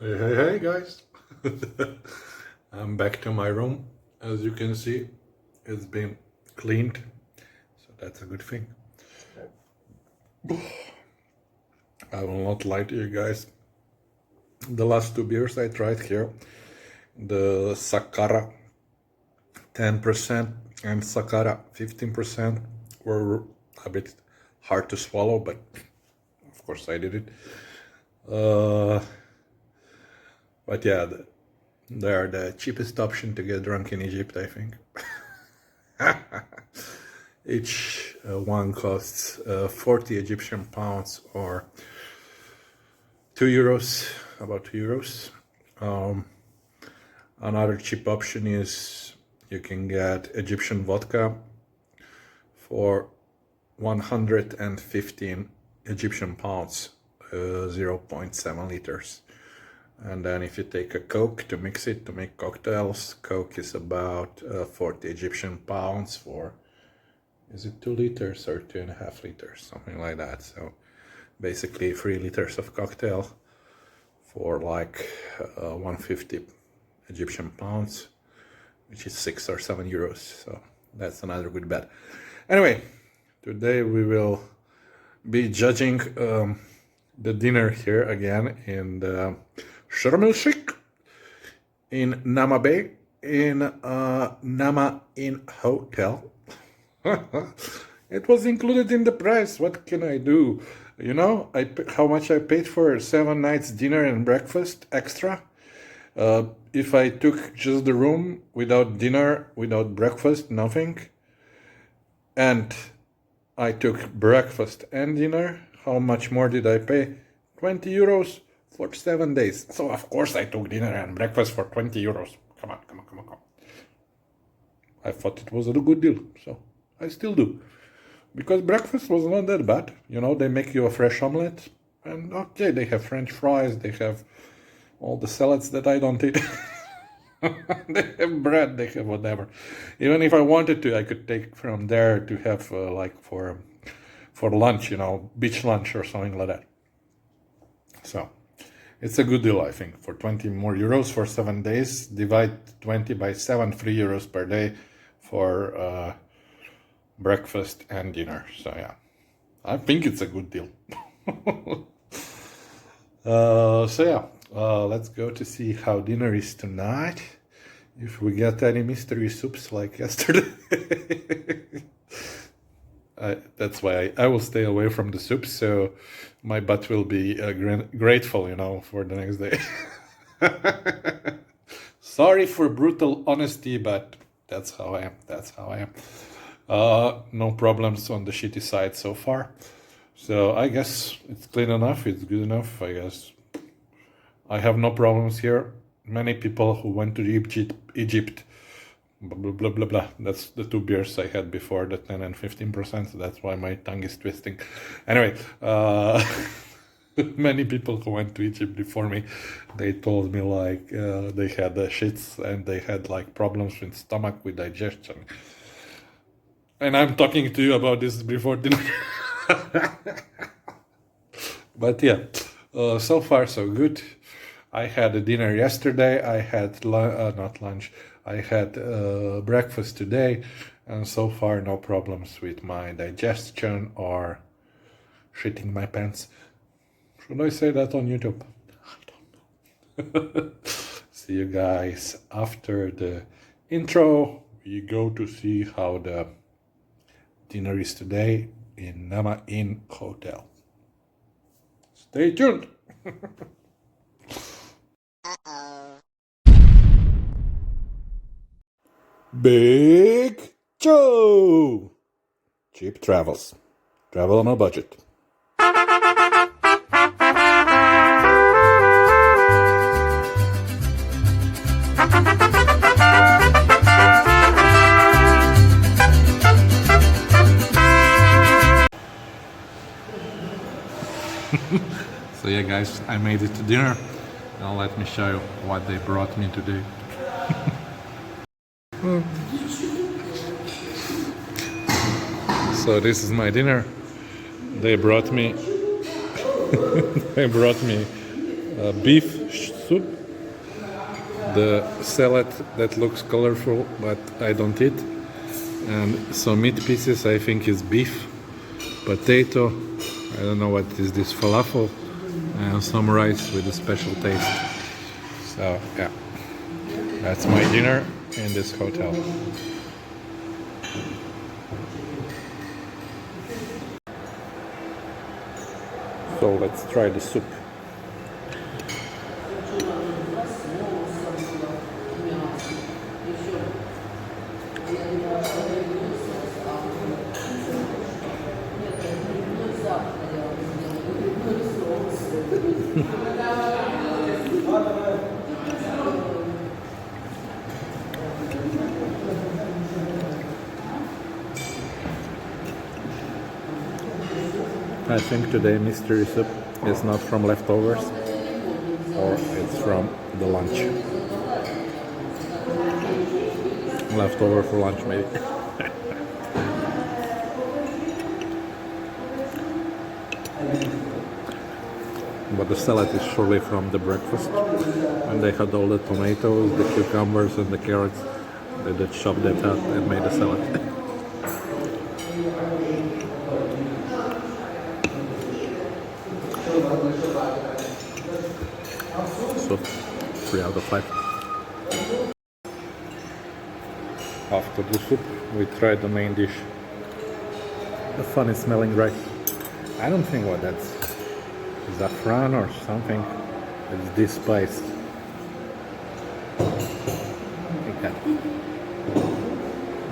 Hey guys. I'm back to my room. As you can see, it's been cleaned, so that's a good thing. I will not lie to you guys. The last two beers I tried here, the Sakara 10% and Sakara 15%, were a bit hard to swallow, but of course I did it. But yeah, they are the cheapest option to get drunk in Egypt, I think. Each one costs 40 Egyptian pounds or 2 euros, about 2 euros. Another cheap option is you can get Egyptian vodka for 115 Egyptian pounds, 0.7 liters. And then if you take a Coke to mix it, to make cocktails, Coke is about 40 Egyptian pounds for, is it 2 liters or 2.5 liters, something like that. So basically 3 liters of cocktail for like 150 Egyptian pounds, which is 6 or 7 euros. So that's another good bet. Anyway, today we will be judging the dinner here again in the Sharm El-Sheikh in Naama Bay in Naama Inn Hotel. It was included in the price. What can I do? You know, how much I paid for 7 nights dinner and breakfast extra. If I took just the room without dinner, without breakfast, nothing, and I took breakfast and dinner, how much more did I pay? 20 euros for 7 days. So of course I took dinner and breakfast for 20 euros. Come on. I thought it was a good deal, so I still do. Because breakfast was not that bad. You know, they make you a fresh omelette, and okay, they have French fries, they have all the salads that I don't eat. They have bread, they have whatever. Even if I wanted to, I could take from there to have like for lunch, you know, beach lunch or something like that. So it's a good deal, I think, for 20 more euros for 7 days. Divide 20 by 7, 3 euros per day for breakfast and dinner. So yeah, I think it's a good deal. So yeah, let's go to see how dinner is tonight. If we get any mystery soups like yesterday. That's why I will stay away from the soup, so my butt will be grateful, you know, for the next day. Sorry for brutal honesty, but that's how I am. No problems on the shitty side so far. So I guess it's clean enough, it's good enough, I guess. I have no problems here. Many people who went to Egypt, blah, blah, blah, blah. That's the 2 beers I had before, the 10 and 15%. So that's why my tongue is twisting. Anyway, many people who went to Egypt before me, they told me like they had shits and they had like problems with stomach, with digestion. And I'm talking to you about this before dinner. But yeah, so far so good. I had a dinner yesterday, I had not lunch, I had breakfast today, and so far no problems with my digestion or shitting my pants. Should I say that on YouTube? I don't know. See you guys after the intro. We go to see how the dinner is today in Naama Inn Hotel. Stay tuned. Big Joe! Cheap travels. Travel on a budget. So yeah guys, I made it to dinner. Now let me show you what they brought me today. So this is my dinner. They brought me beef soup. The salad that looks colorful, but I don't eat. And some meat pieces, I think is beef, potato, I don't know what is this, falafel, and some rice with a special taste. So yeah, that's my dinner in this hotel. So let's try the soup. I think today mystery soup is not from leftovers, or it's from the lunch. Leftover for lunch maybe. But the salad is surely from the breakfast. And they had all the tomatoes, the cucumbers and the carrots. They just chopped that up and made a salad. So 3 out of 5. After the soup we tried the main dish. A funny smelling rice. I don't think what that's saffron or something. It's this spice. Like that.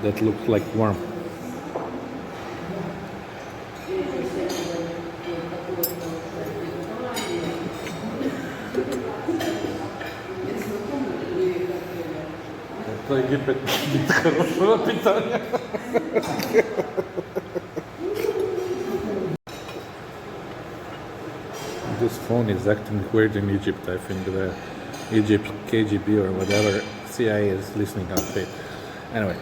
That looks like worm. Египет хорошего питания. This phone is acting weird in Egypt. I think the Egypt KGB or whatever CIA is listening out to it. Anyway,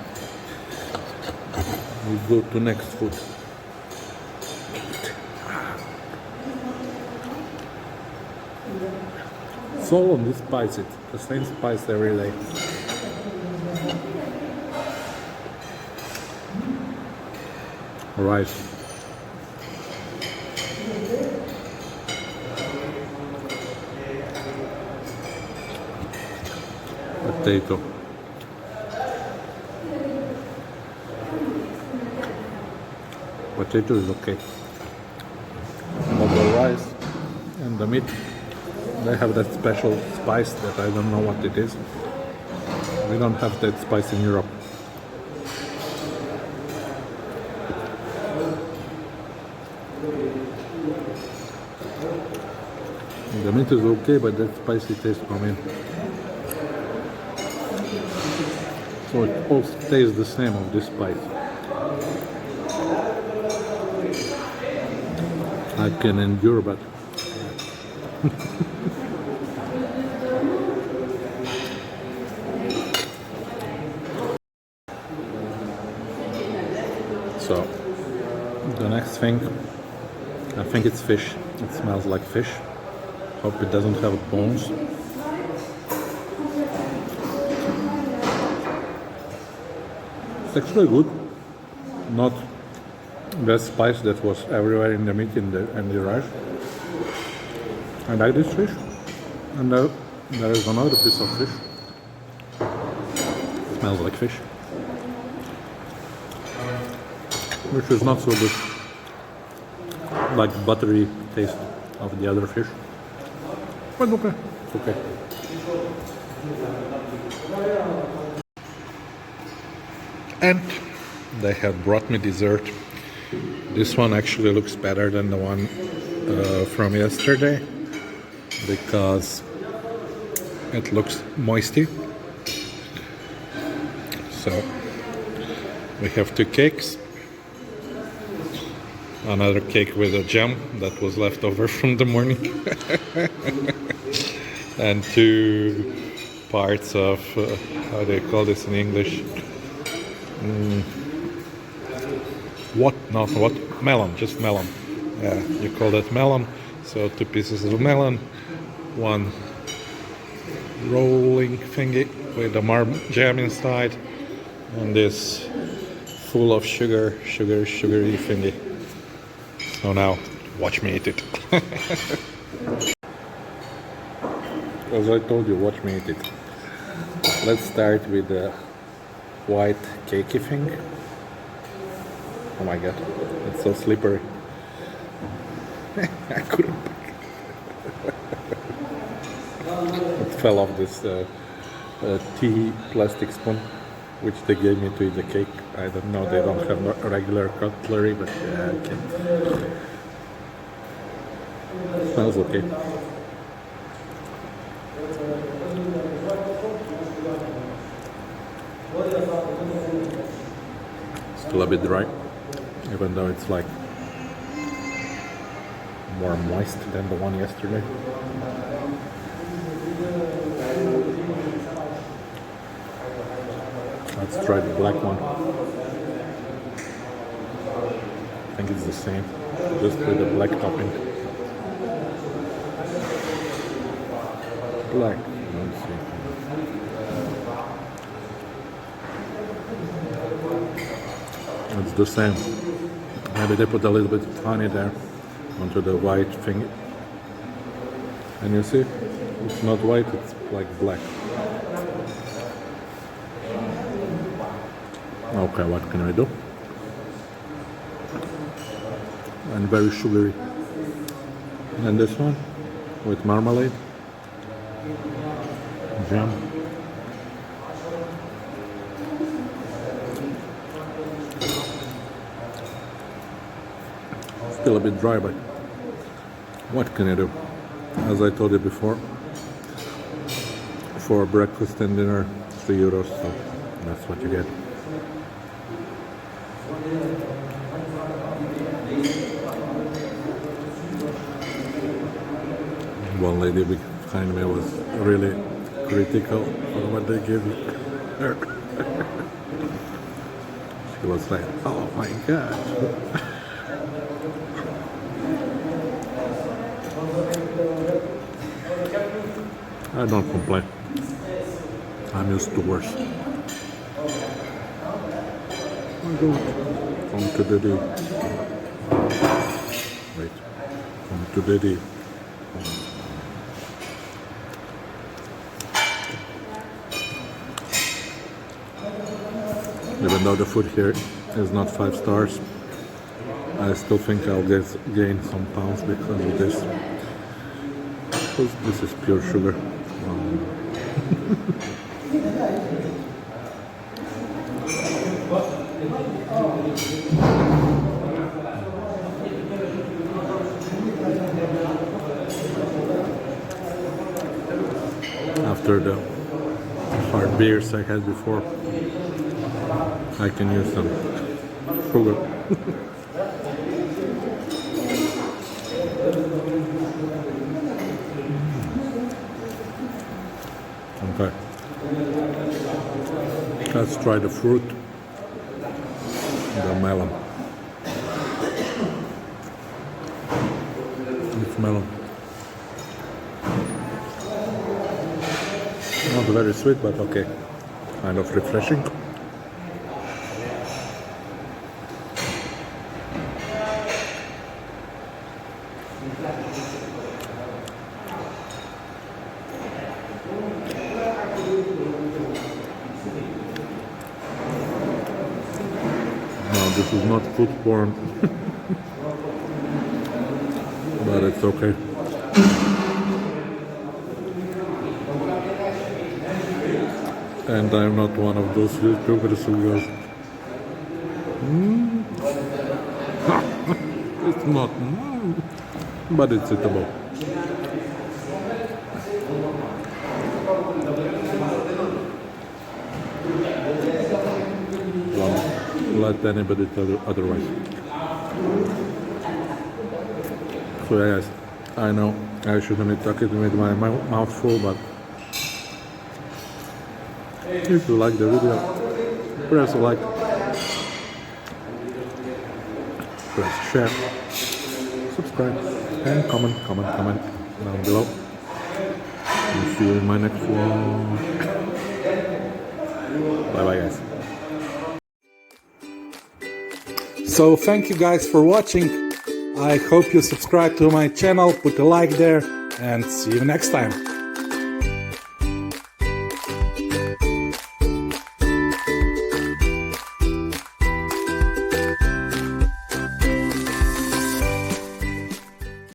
we go to next food. It's all on this spice. It's the same spice every day. Rice. Potato. Potato is okay. But the rice and the meat, they have that special spice that I don't know what it is. We don't have that spice in Europe. The meat is okay, but that spicy taste come in. So it all stays the same of this spice. I can endure, but so the next thing, I think it's fish. It smells like fish. Hope it doesn't have bones. It's actually good. Not the spice that was everywhere in the meat and the rice. I like this fish. And there is another piece of fish. It smells like fish. Which is not so good. Like buttery taste of the other fish. But okay, it's okay. And they have brought me dessert. This one actually looks better than the one from yesterday because it looks moisty. So we have 2 cakes. Another cake with a jam that was left over from the morning. And 2 parts of, how do you call this in English? What? Not what? Melon, just melon. Yeah, you call that melon. So 2 pieces of melon, 1 rolling thingy with the jam inside, and this full of sugary thingy. So now, watch me eat it. As I told you, watch me eat it. Let's start with the white cakey thing. Oh my god, it's so slippery. I couldn't. It fell off this tea plastic spoon, which they gave me to eat the cake. I don't know, they don't have a regular cutlery, but yeah, I can. Smells okay. Still a bit dry, even though it's like more moist than the one yesterday. Let's try the black one. I think it's the same, just with the black topping. Black, let's see. It's the same. Maybe they put a little bit of honey there onto the white thing. And you see, it's not white, it's like black. Okay, what can I do? And very sugary. And this one with marmalade, jam. Still a bit dry, but what can I do? As I told you before, for breakfast and dinner, €3, so that's what you get. One lady behind me was really critical for what they gave her. She was like, oh my god. I don't complain. I'm used to worse. I don't. Come to the day. Wait. Come to the day. Even though the food here is not 5 stars, I still think I'll gain some pounds because of this. Because this is pure sugar. After the hard beers I had before, I can use some sugar. Okay. Let's try the fruit, the melon. It's melon. Not very sweet, but okay. Kind of refreshing. This is not food porn, but it's okay. And I'm not one of those YouTubers who goes, it's not, but it's eatable. Let anybody tell you otherwise. So yes, I know I shouldn't be talking with my mouth full, but if you like the video, press a like, press share, subscribe, and comment down below. See you in my next vlog. Bye bye guys. So thank you guys for watching. I hope you subscribe to my channel, put a like there, and see you next time.